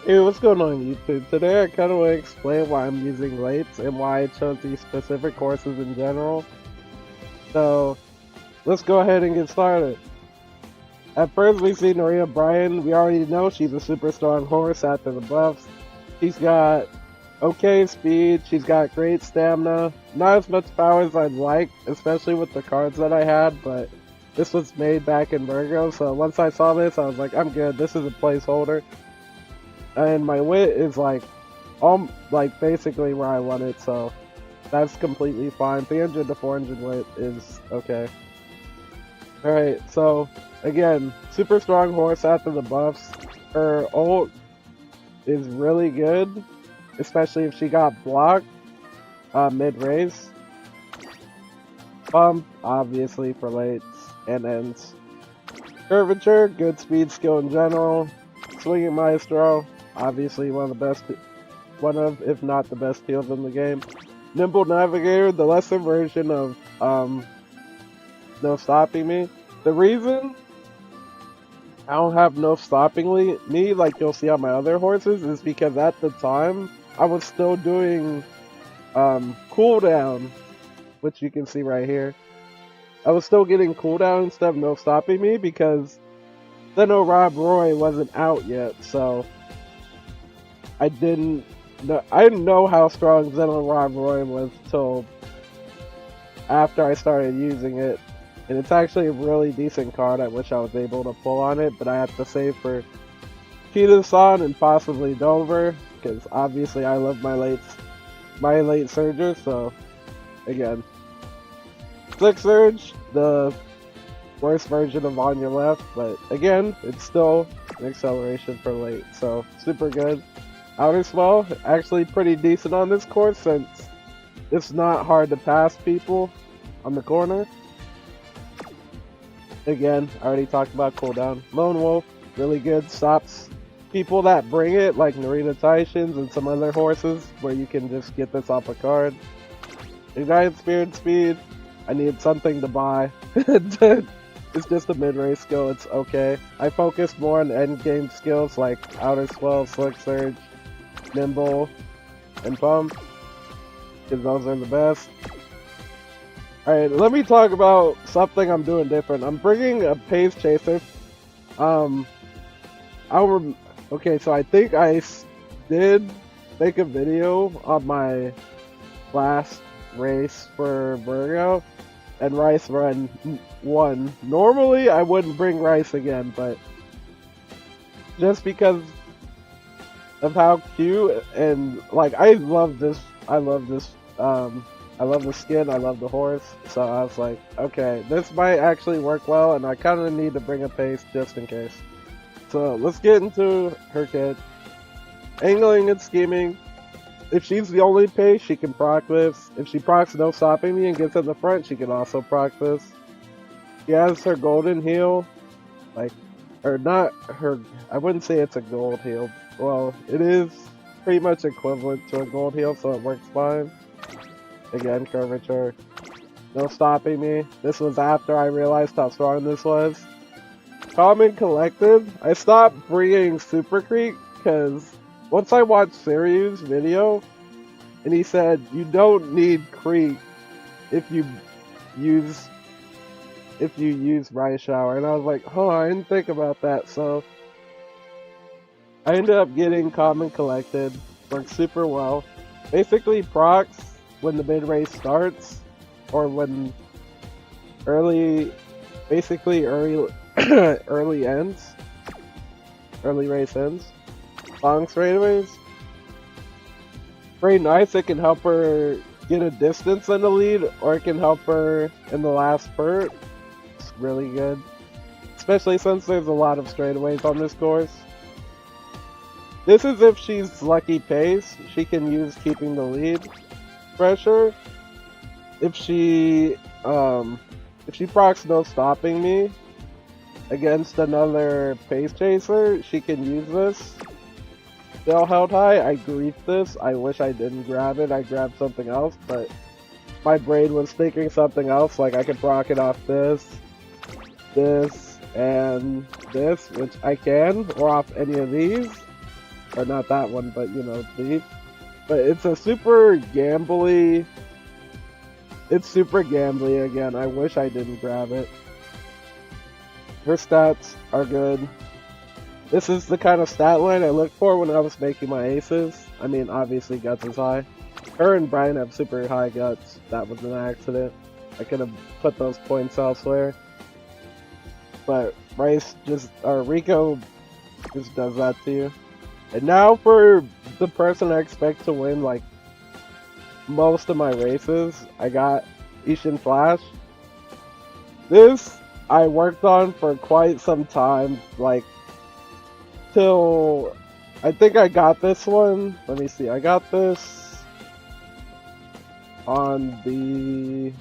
Hey, what's going on YouTube? Today I kind of want to explain why I'm using lates and why I chose these specific courses in general. So, let's go ahead and get started. At first we see Maria Bryan. We already know she's a super strong horse after the buffs. She's got okay speed, she's got great stamina. Not as much power as I'd like, especially with the cards that I had, but this was made back in Virgo, so once I saw this I was like, I'm good, this is a placeholder. And my wit is like basically where I want it, so that's completely fine. 300 to 400 wit is okay. Alright, so again, super strong horse after the buffs. Her ult is really good, especially if she got blocked mid-race. Pump, obviously for lates and ends. Curvature, good speed skill in general. Swinging Maestro, obviously one of, if not the best heals in the game. Nimble Navigator, the lesser version of No Stopping Me. The reason I don't have No Stopping Me like you'll see on my other horses is because at the time I was still doing cooldown, which you can see right here. I was still getting cooldown instead of No Stopping Me because then Rob Roy wasn't out yet, so I didn't know how strong Zeno Rob Roy was till after I started using it. And it's actually a really decent card. I wish I was able to pull on it, but I have to save for Kita-san and possibly Dover, because obviously I love my late Surger, so again. Slick Surge, the worst version of On Your Left, but again, it's still an acceleration for late, so super good. Outer Swell, actually pretty decent on this course since it's not hard to pass people on the corner. Again, I already talked about cooldown. Lone Wolf, really good, stops people that bring it, like Narita Titans and some other horses, where you can just get this off a card. Ignited Spirit Speed, I needed something to buy. It's just a mid-race skill, it's okay. I focus more on end-game skills like Outer Swell, Slick Surge, Nimble, and Pump, because those are the best. Alright, let me talk about something I'm doing different. I'm bringing a Pace Chaser. Okay, so I think I did make a video on my last race for Virgo, and Rice won. Normally, I wouldn't bring Rice again, but just because of how cute and like I love the skin, I love the horse, so I was like, okay, this might actually work well, and I kind of need to bring a pace just in case. So let's get into her kit. Angling and scheming. If she's the only pace, she can proc this. If she procs No Stopping Me and gets in the front, she can also proc this. She has her golden heal, or not her, I wouldn't say it's a gold heal. Well, it is pretty much equivalent to a gold heal, so it works fine. Again, curvature. No Stopping Me. This was after I realized how strong this was. Calm and collected. I stopped bringing Super Creek because once I watched Sirius' video, and he said you don't need Creek if you use Rice Shower, and I was like, oh, I didn't think about that, so I ended up getting Calm and Collected. Works super well. Basically procs when the mid race starts, or when early ends, early race ends. Long straightaways. Very nice, it can help her get a distance in the lead, or it can help her in the last spurt. It's really good. Especially since there's a lot of straightaways on this course. This is if she's lucky pace, she can use keeping the lead pressure. If she procs No Stopping Me against another pace chaser, she can use this. Still held high, I griefed this. I wish I didn't grab it, I grabbed something else, but my brain was thinking something else, like I could proc it off this, and this, which I can, or off any of these. or not that one, but you know, deep. But it's a super gambly. It's super gambly again. I wish I didn't grab it. Her stats are good. This is the kind of stat line I looked for when I was making my aces. I mean, obviously guts is high. Her and Brian have super high guts. That was an accident. I could have put those points elsewhere. But Rico just does that to you. And now for the person I expect to win, like, most of my races, I got Ishin Flash. This I worked on for quite some time, like, till I think I got this one. Let me see, I got this on the,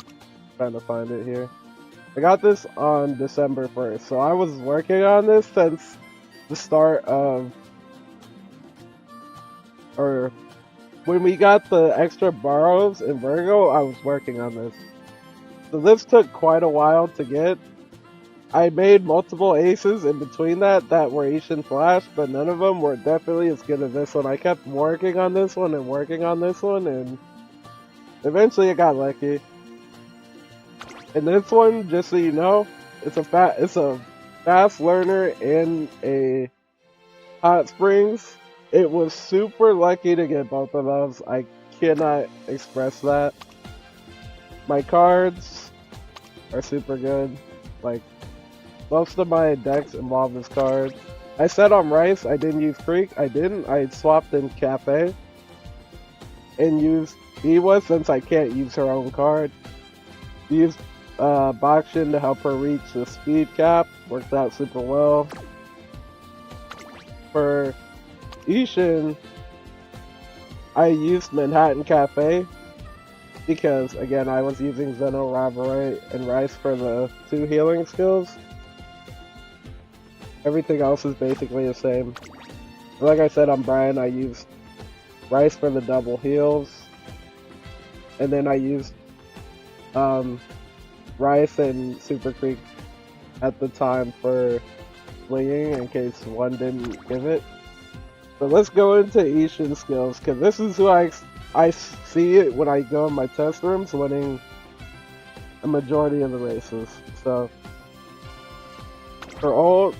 trying to find it here. I got this on December 1st, so I was working on this since the start of, or when we got the extra borrows in Virgo, I was working on this. So this took quite a while to get. I made multiple aces in between that were Ishin Flash, but none of them were definitely as good as this one. I kept working on this one and working on this one, and eventually I got lucky. And this one, just so you know, it's a fast learner in a hot springs. It was super lucky to get both of those. I cannot express that. My cards are super good. Like, most of my decks involve this card. I said on Rice I didn't use Creek. I didn't. I swapped in Cafe and used Iwa since I can't use her own card. Used Bakshin to help her reach the speed cap. Worked out super well. For Ishin, I used Manhattan Cafe because, again, I was using Zeno, Ravarite, and Rice for the 2 healing skills. Everything else is basically the same. Like I said on Brian, I used Rice for the double heals, and then I used Rice and Super Creek at the time for swinging in case one didn't give it. So let's go into Ishin skills, because this is who I see it when I go in my test rooms, winning a majority of the races. So her ult,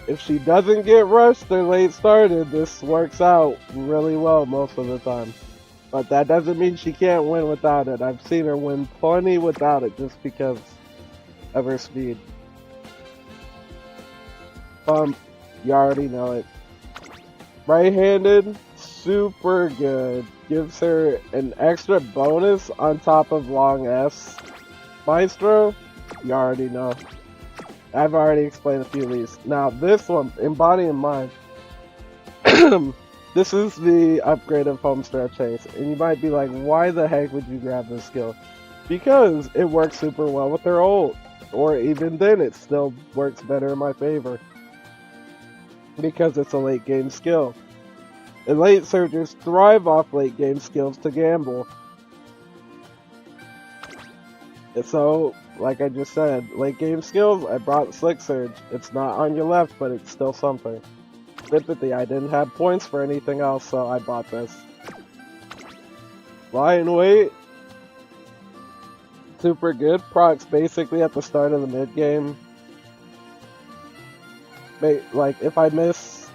if she doesn't get rushed or late started, this works out really well most of the time. But that doesn't mean she can't win without it. I've seen her win plenty without it just because of her speed. Pump, you already know it. Right-handed, super good. Gives her an extra bonus on top of long S. Maestro, you already know. I've already explained a few of these. Now this one, in Body and Mind. This is the upgrade of Homestretch Chase. And you might be like, why the heck would you grab this skill? Because it works super well with their ult. Or even then, it still works better in my favor. Because it's a late game skill. And late surgers thrive off late game skills to gamble. And so, like I just said, late game skills, I brought Slick Surge. It's not on your left, but it's still something. Sympathy, I didn't have points for anything else, so I bought this. Lie in Wait, super good. Procs basically at the start of the mid game. Like, if I miss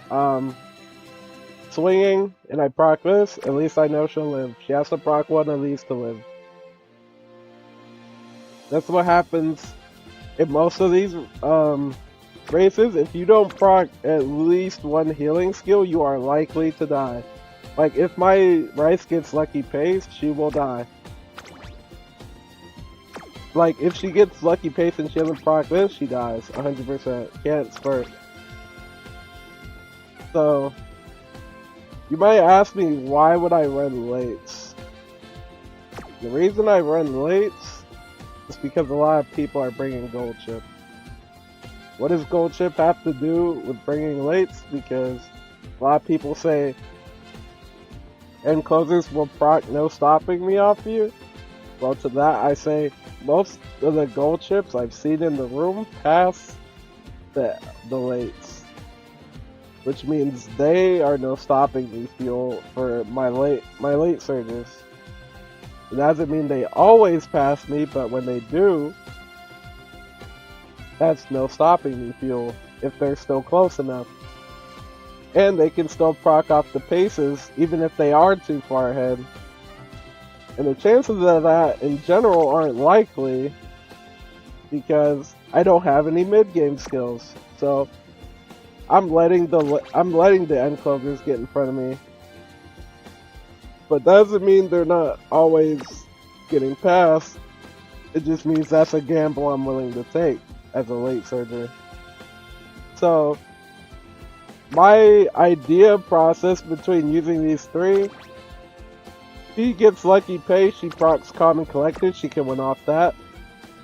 swinging and I proc this, at least I know she'll live. She has to proc one of these to live. That's what happens in most of these races. If you don't proc at least one healing skill, you are likely to die. Like, if my Rice gets Lucky Pace, she will die. Like, if she gets Lucky Pace and she doesn't proc this, she dies. 100%. Can't spurt. So, you might ask me, why would I run lates? The reason I run lates is because a lot of people are bringing Gold Chip. What does Gold Chip have to do with bringing lates? Because a lot of people say, end closers will proc no stopping me off you. Well, to that I say, most of the Gold Chips I've seen in the room pass the lates. which means they are no stopping me fuel for my late surges. It doesn't mean they always pass me, but when they do, that's no stopping me fuel if they're still close enough. And they can still proc off the paces even if they are too far ahead. And the chances of that in general aren't likely because I don't have any mid-game skills. So I'm letting the end closers get in front of me. But doesn't mean they're not always getting past. It just means that's a gamble I'm willing to take as a late surger. So my idea process between using these three: she gets Lucky Pace, she procs Calm and Collected, she can win off that.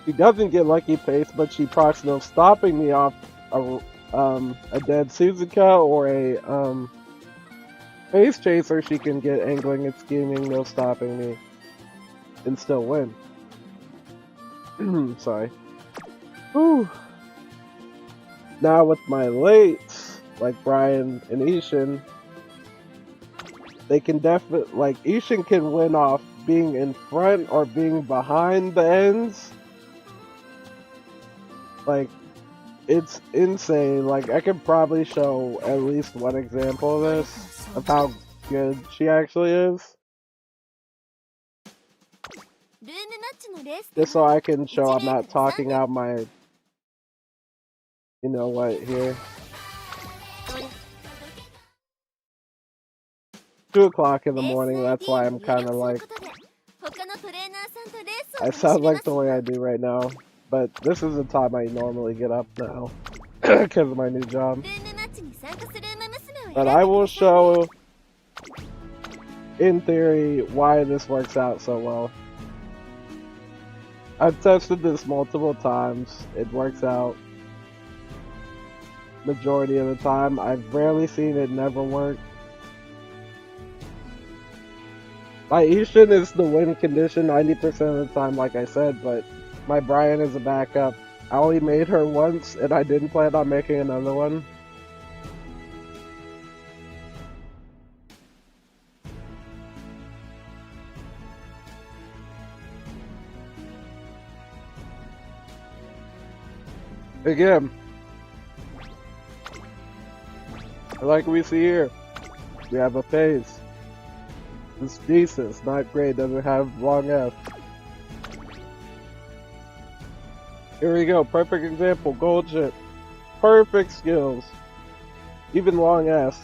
She doesn't get Lucky Pace, but she procs No Stopping me off a dead Suzuka or a Face Chaser. She can get Angling and Scheming, No Stopping me, and still win. Sorry. Whew. Now with my lates, like Brian and Ishin, they can definitely, like, Ishin can win off being in front or being behind the ends. Like, it's insane. Like, I could probably show at least one example of this, of how good she actually is. Just so I can show I'm not talking out my, you know what, here. 2 o'clock in the morning, that's why I'm kind of like, I sound like the way I do right now, but this is the time I normally get up now, because of my new job. But I will show, in theory, why this works out so well. I've tested this multiple times, it works out majority of the time. I've rarely seen it never work. My Ishin is the win condition 90% of the time, like I said, but my Brian is a backup. I only made her once, and I didn't plan on making another one. Again, like we see here, we have a phase. It's decent, not great, doesn't have long F. Here we go, perfect example, gold chip. Perfect skills. Even long S.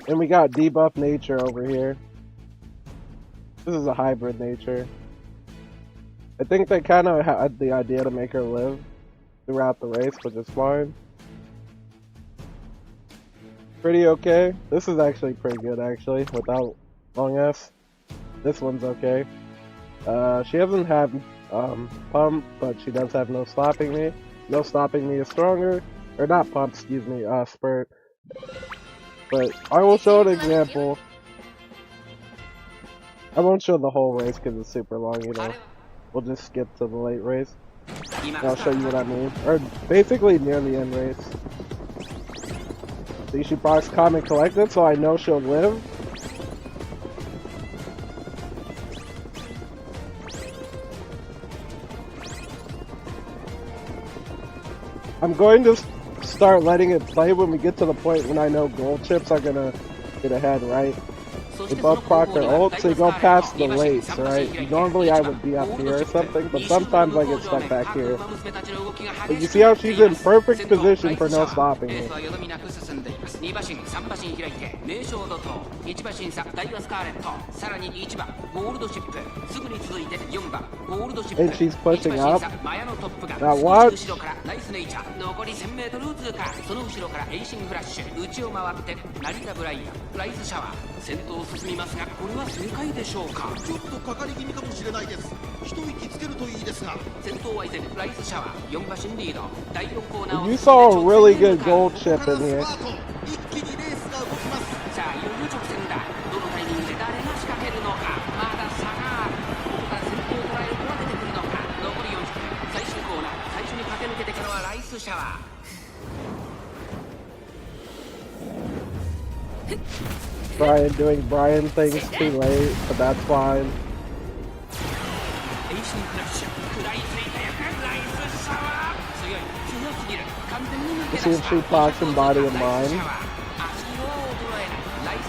And we got debuff nature over here. This is a hybrid nature. I think they kind of had the idea to make her live throughout the race, which is fine. Pretty okay. This is actually pretty good, actually, without long S. This one's okay. She doesn't have pump, but she does have no stopping me. No stopping me is stronger. Or not pump, excuse me, spurt. But I will show an example. I won't show the whole race because it's super long, you know. We'll just skip to the late race. And I'll show you what I mean. Or basically near the end race. See, she procs Calm and Collected, so I know she'll live. I'm going to start letting it play when we get to the point when I know gold chips are gonna get ahead, right? They both proc their ult, so you go past the lates, right? Normally I would be up here or something, but sometimes I get stuck back here. But you see how she's in perfect position for no stopping me. And she's pushing up. Now watch. You saw a really good gold chip in here. Brian doing Brian things too late, but that's fine. Let's see if she procs in body and mind.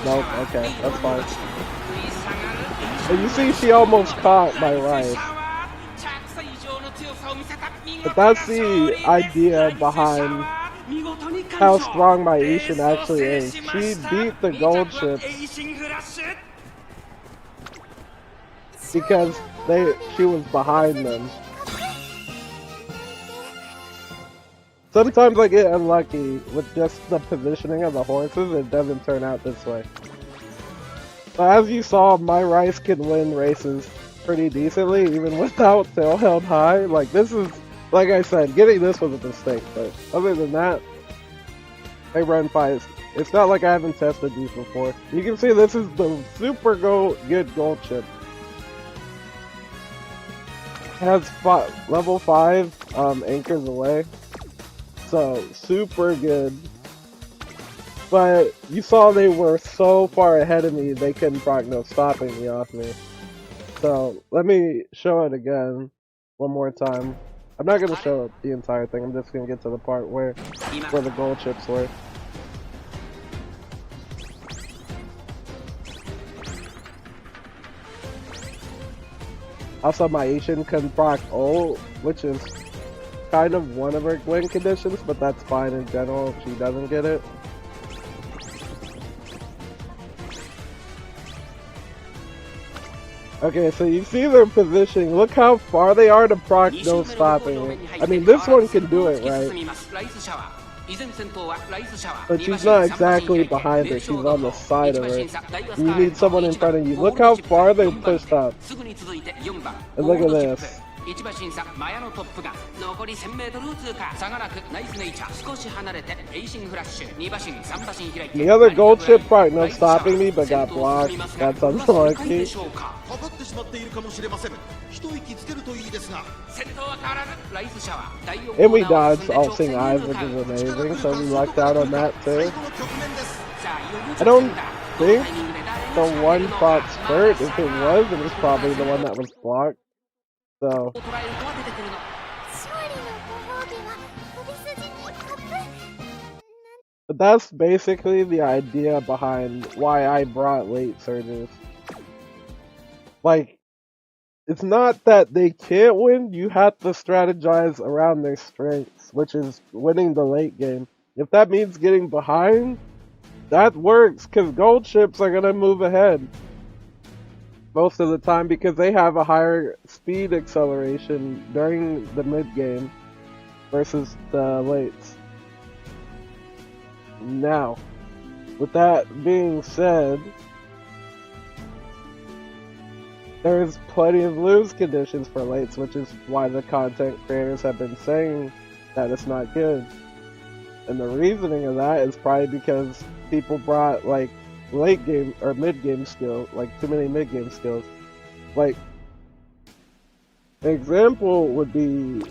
Nope, okay, that's fine. And you see she almost caught my Rice. But that's the idea behind how strong my Ishin actually is. She beat the gold chips because she was behind them. Sometimes I get unlucky with just the positioning of the horses, it doesn't turn out this way. But as you saw, my Rice can win races pretty decently, even without tail held high. Like, this is, like I said, getting this was a mistake, but other than that, they run fast. It's not like I haven't tested these before. You can see this is the super good gold chip. It has level 5 anchors away. So, super good. But you saw they were so far ahead of me, they couldn't proc no stopping me off me. So, let me show it again one more time. I'm not going to show the entire thing, I'm just going to get to the part where the gold chips were. Also, my Ishin can proc ult, which is kind of one of her win conditions, but that's fine in general if she doesn't get it. Okay, so you see their positioning. Look how far they are to proc no stopping it. I mean, this one can do it, right? But she's not exactly behind her, she's on the side of her. You need someone in front of you. Look how far they pushed up. And look at this. The other gold chip probably not stopping me, but got blocked. That's unlucky. And we dodged all seeing eyes, which is amazing, so we lucked out on that too. I don't think the one fought Spurt. If it was probably the one that was blocked. So. But that's basically the idea behind why I brought late surges. Like, it's not that they can't win, you have to strategize around their strengths, which is winning the late game. If that means getting behind, that works, because gold chips are gonna move ahead most of the time because they have a higher speed acceleration during the mid game versus the lates. Now, with that being said, there's plenty of lose conditions for lates, which is why the content creators have been saying that it's not good. And the reasoning of that is probably because people brought like late game or mid game skill, like too many mid game skills. Like, an example would be,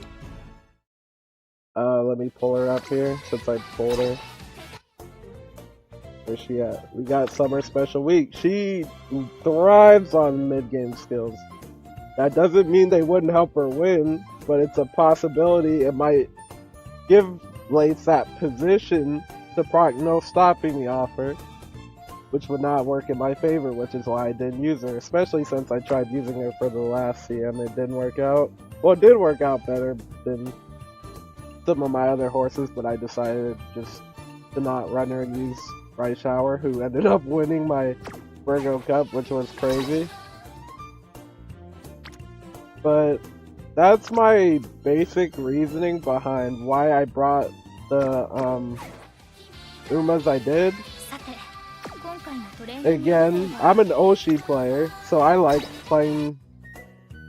let me pull her up here since I pulled her. Where's she at? We got Summer Special Week. She thrives on mid game skills. That doesn't mean they wouldn't help her win, but it's a possibility. It might give lates that position to proc no stopping me off her, which would not work in my favor, which is why I didn't use her, especially since I tried using her for the last CM. It didn't work out. Well, it did work out better than some of my other horses, but I decided just to not run her and use Rice Shower, who ended up winning my Virgo Cup, which was crazy. But that's my basic reasoning behind why I brought the Umas I did. Again, I'm an Oshi player, so I like playing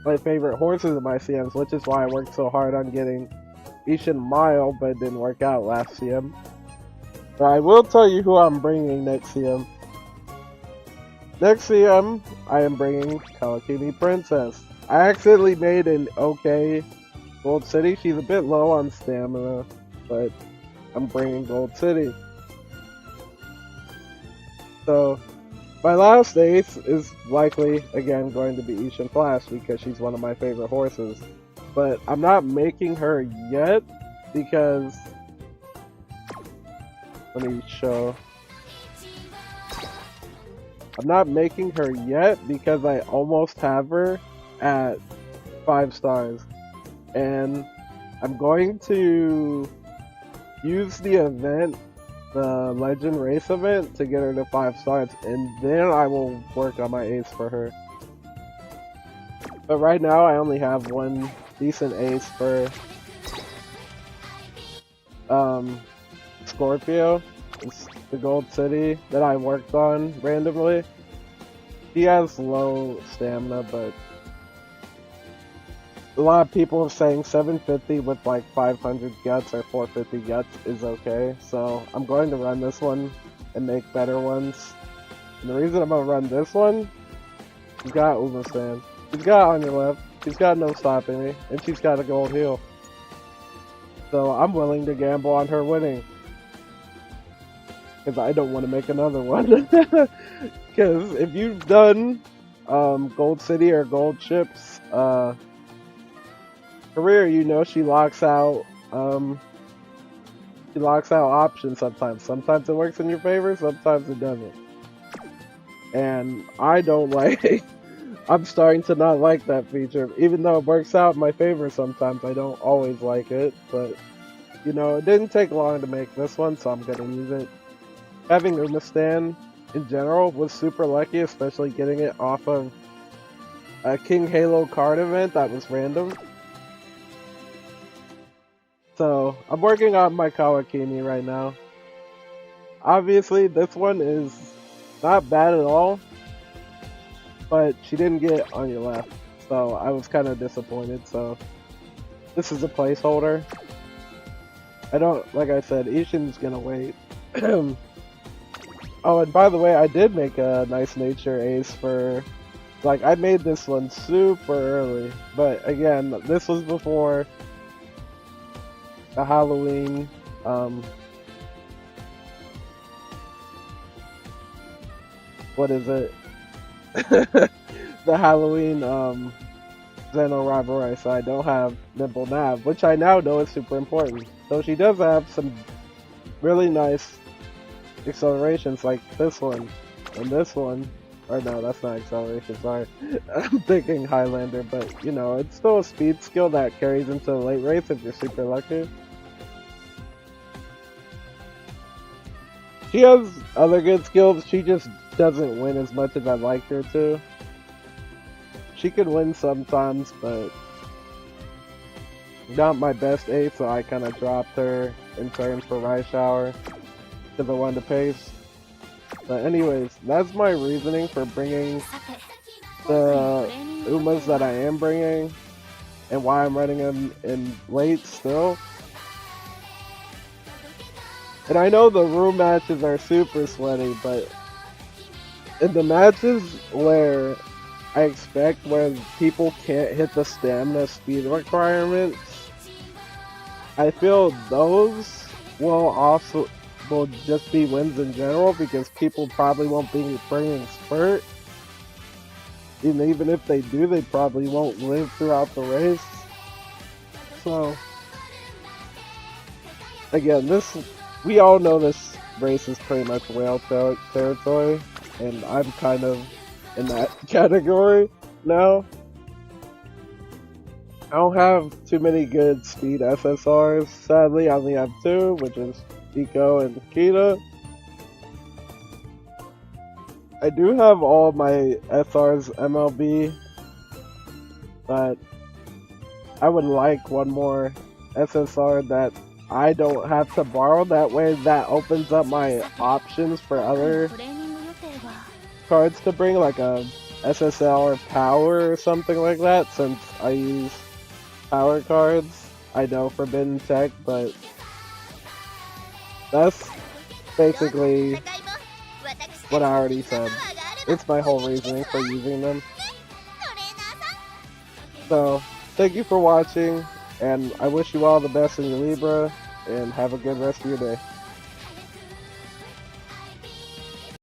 my favorite horses in my CMs, which is why I worked so hard on getting Ishin Mile, but it didn't work out last CM. But I will tell you who I'm bringing next CM. Next CM, I am bringing Kawakami Princess. I accidentally made an okay Gold City. She's a bit low on stamina, but I'm bringing Gold City. So my last ace is likely again going to be Ishin Flash because she's one of my favorite horses. But I'm not making her yet because let me show. I'm not making her yet because I almost have her at 5 stars. And I'm going to use the event, the Legend Race event, to get her to 5 stars. And then I will work on my ace for her. But right now I only have one decent ace for Scorpio. It's the Gold City that I worked on randomly. He has low stamina, but a lot of people are saying 750 with like 500 guts or 450 guts is okay. So I'm going to run this one and make better ones. And the reason I'm going to run this one, she's got Umamusume. She's got on your left. She's got no stopping me. And she's got a gold heal. So I'm willing to gamble on her winning. Because I don't want to make another one. Because if you've done Gold City or Gold Ships career, you know she locks out options sometimes. Sometimes it works in your favor, sometimes it doesn't. And I don't like I'm starting to not like that feature. Even though it works out in my favor sometimes, I don't always like it. But you know, it didn't take long to make this one, so I'm gonna use it. Having Umamusume in general was super lucky, especially getting it off of a King Halo card event that was random. So, I'm working on my Kawakini right now. Obviously, this one is not bad at all, but she didn't get on your left, so I was kind of disappointed. So, this is a placeholder. I don't, like I said, Ishin's gonna wait. Oh, and by the way, I did make a nice nature ace for, like, I made this one super early, but again, this was before the Halloween, what is it? The Halloween, Zeno Rivalry, so I don't have Nimble Nav, which I now know is super important. So she does have some really nice accelerations like this one and this one. Or no, that's not acceleration, sorry. I'm thinking Highlander, but you know, it's still a speed skill that carries into the late race if you're super lucky. She has other good skills, she just doesn't win as much as I'd like her to. She could win sometimes, but not my best ace, so I kind of dropped her in turn for Rice Shower because I wanted to pace. But anyways, that's my reasoning for bringing the Umas that I am bringing and why I'm running them in late still. And I know the room matches are super sweaty, but in the matches where I expect where people can't hit the stamina speed requirements, I feel those will just be wins in general because people probably won't be bringing Spurt. And even if they do, they probably won't live throughout the race. So, again, we all know this race is pretty much whale territory, and I'm kind of in that category now. I don't have too many good speed SSRs, sadly. I only have 2, which is Eco and Kita. I do have all my SRs MLB, but I would like one more SSR that I don't have to borrow. That way that opens up my options for other cards to bring, like a SSL or Power or something like that, since I use Power cards. I know Forbidden Tech, but that's basically what I already said. It's my whole reasoning for using them. So, thank you for watching, and I wish you all the best in your Libra, and have a good rest of your day.